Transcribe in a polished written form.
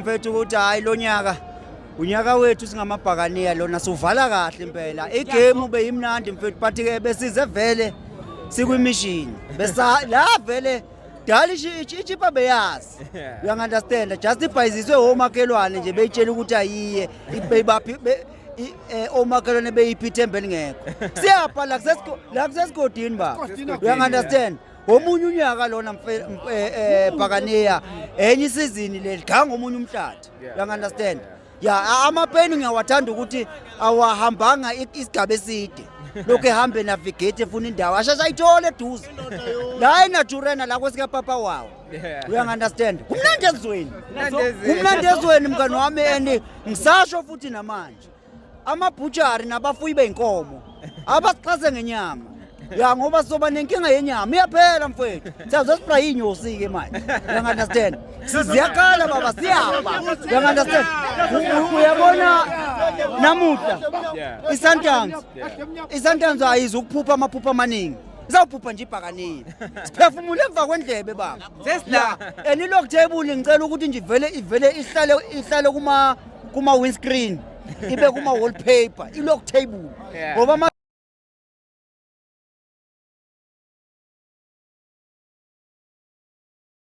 mfethu ukuthi hayi lo nyaka unyaka wethu singamabhakaniya lona sivala kahle impela igame ube yimnandi mfethu but ke besize vele sikwimishini besa la vele dali ichipa beyazi you understand just ibhayiziswe omakelwane nje beyitshela ukuthi ayiye ibeyibaphi omakelwane beyiphithembe lingekho siyapha la kusesigodini baba you understand omunye unyaka lona bhakaniya enye isizini leli ganga omunye umhlathi you understand ya amapeni ngiyawathanda ukuthi awahambanga isigaba eside lokho ehambe navigate efuna indawo ashasha ayithole eduze la eNaturena la kwesika papa wawo you understand kumnandi ezweni mngani wami and ngisasho futhi namanje amabhutshari nabafuyi beinkomo abasiqhaze ngenyama ya ngoba soba nenkinga yenyama iyaphela mfethu sizosipra inyosi ke manje you understand siziyakala baba siyapha you understand uyabona namuhla iSundowns ayizukuphupha amaphupha amaningi izawuphupha nje ibhakaniya siphefumule emva kwendlebe baba sesila enilog table ngicela ukuthi nje ivele ihlale kuma windscreen ibe kuma wallpaper ilog table ngoba